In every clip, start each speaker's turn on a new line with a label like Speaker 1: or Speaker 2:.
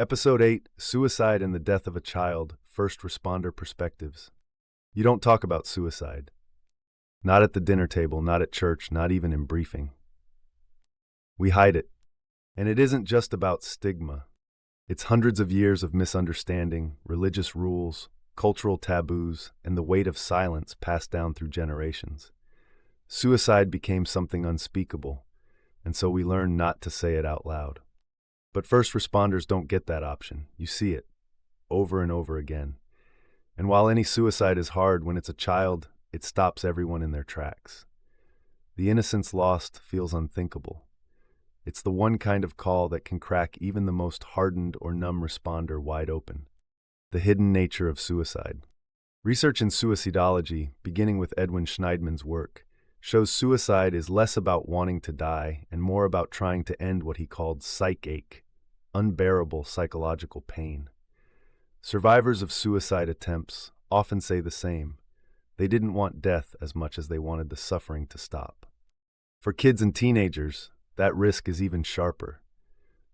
Speaker 1: Episode 8, Suicide and the Death of a Child, First Responder Perspectives. You don't talk about suicide. Not at the dinner table, not at church, not even in briefing. We hide it. And it isn't just about stigma. It's hundreds of years of misunderstanding, religious rules, cultural taboos, and the weight of silence passed down through generations. Suicide became something unspeakable, and so we learned not to say it out loud. But first responders don't get that option. You see it, over and over again. And while any suicide is hard, when it's a child, it stops everyone in their tracks. The innocence lost feels unthinkable. It's the one kind of call that can crack even the most hardened or numb responder wide open. The hidden nature of suicide. Research in suicidology, beginning with Edwin Schneidman's work, shows suicide is less about wanting to die and more about trying to end what he called psychache, unbearable psychological pain. Survivors of suicide attempts often say the same. They didn't want death as much as they wanted the suffering to stop. For kids and teenagers, that risk is even sharper.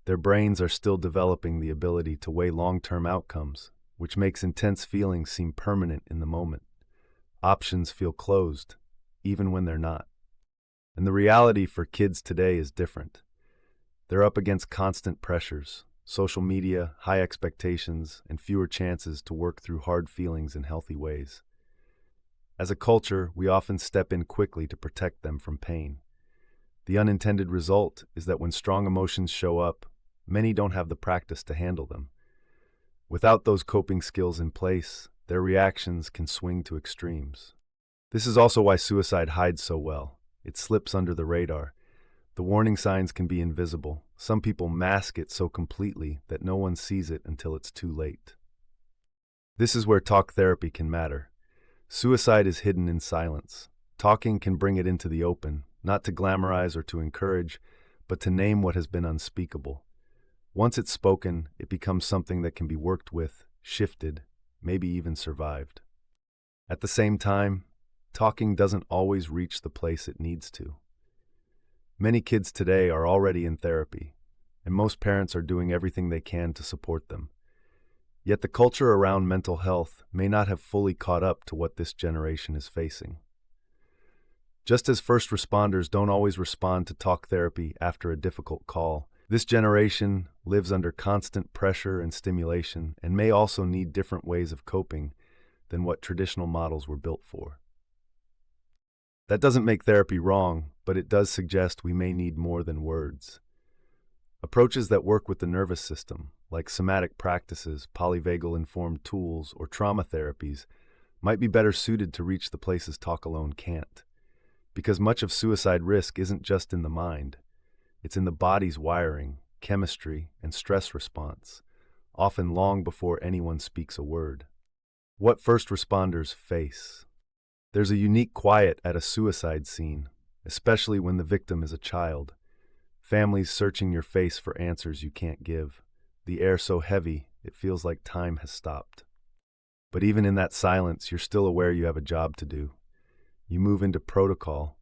Speaker 1: Their brains are still developing the ability to weigh long-term outcomes, which makes intense feelings seem permanent in the moment. Options feel closed, even when they're not. And the reality for kids today is different. They're up against constant pressures, social media, high expectations, and fewer chances to work through hard feelings in healthy ways. As a culture, we often step in quickly to protect them from pain. The unintended result is that when strong emotions show up, many don't have the practice to handle them. Without those coping skills in place, their reactions can swing to extremes. This is also why suicide hides so well. It slips under the radar. The warning signs can be invisible. Some people mask it so completely that no one sees it until it's too late. This is where talk therapy can matter. Suicide is hidden in silence. Talking can bring it into the open, not to glamorize or to encourage, but to name what has been unspeakable. Once it's spoken, it becomes something that can be worked with, shifted, maybe even survived. At the same time, talking doesn't always reach the place it needs to. Many kids today are already in therapy, and most parents are doing everything they can to support them. Yet the culture around mental health may not have fully caught up to what this generation is facing. Just as first responders don't always respond to talk therapy after a difficult call, this generation lives under constant pressure and stimulation and may also need different ways of coping than what traditional models were built for. That doesn't make therapy wrong, but it does suggest we may need more than words. Approaches that work with the nervous system, like somatic practices, polyvagal-informed tools, or trauma therapies, might be better suited to reach the places talk alone can't. Because much of suicide risk isn't just in the mind. It's in the body's wiring, chemistry, and stress response, often long before anyone speaks a word. What first responders face. There's a unique quiet at a suicide scene, especially when the victim is a child. Families searching your face for answers you can't give. The air so heavy, it feels like time has stopped. But even in that silence, you're still aware you have a job to do. You move into protocol,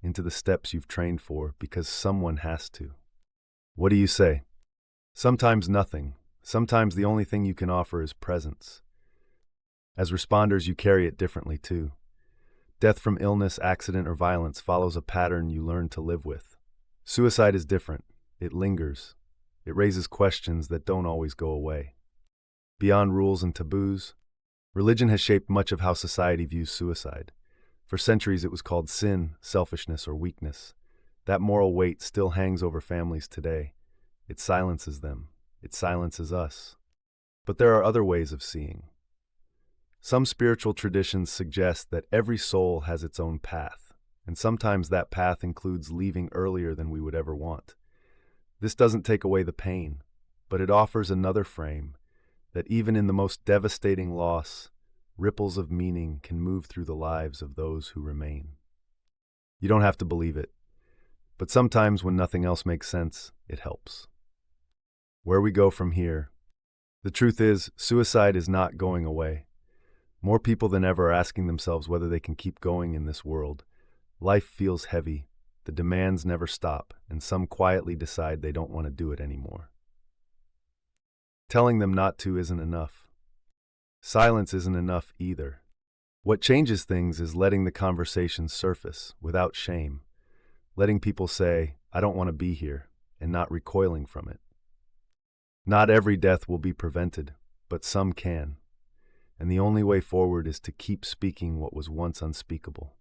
Speaker 1: into the steps you've trained for, because someone has to. What do you say? Sometimes nothing. Sometimes the only thing you can offer is presence. As responders, you carry it differently too. Death from illness, accident, or violence follows a pattern you learn to live with. Suicide is different. It lingers. It raises questions that don't always go away. Beyond rules and taboos, religion has shaped much of how society views suicide. For centuries it was called sin, selfishness, or weakness. That moral weight still hangs over families today. It silences them. It silences us. But there are other ways of seeing. Some spiritual traditions suggest that every soul has its own path, and sometimes that path includes leaving earlier than we would ever want. This doesn't take away the pain, but it offers another frame, that even in the most devastating loss, ripples of meaning can move through the lives of those who remain. You don't have to believe it, but sometimes when nothing else makes sense, it helps. Where we go from here. The truth is, suicide is not going away. More people than ever are asking themselves whether they can keep going in this world. Life feels heavy, the demands never stop, and some quietly decide they don't want to do it anymore. Telling them not to isn't enough. Silence isn't enough either. What changes things is letting the conversation surface without shame, letting people say, "I don't want to be here," and not recoiling from it. Not every death will be prevented, but some can, and the only way forward is to keep speaking what was once unspeakable.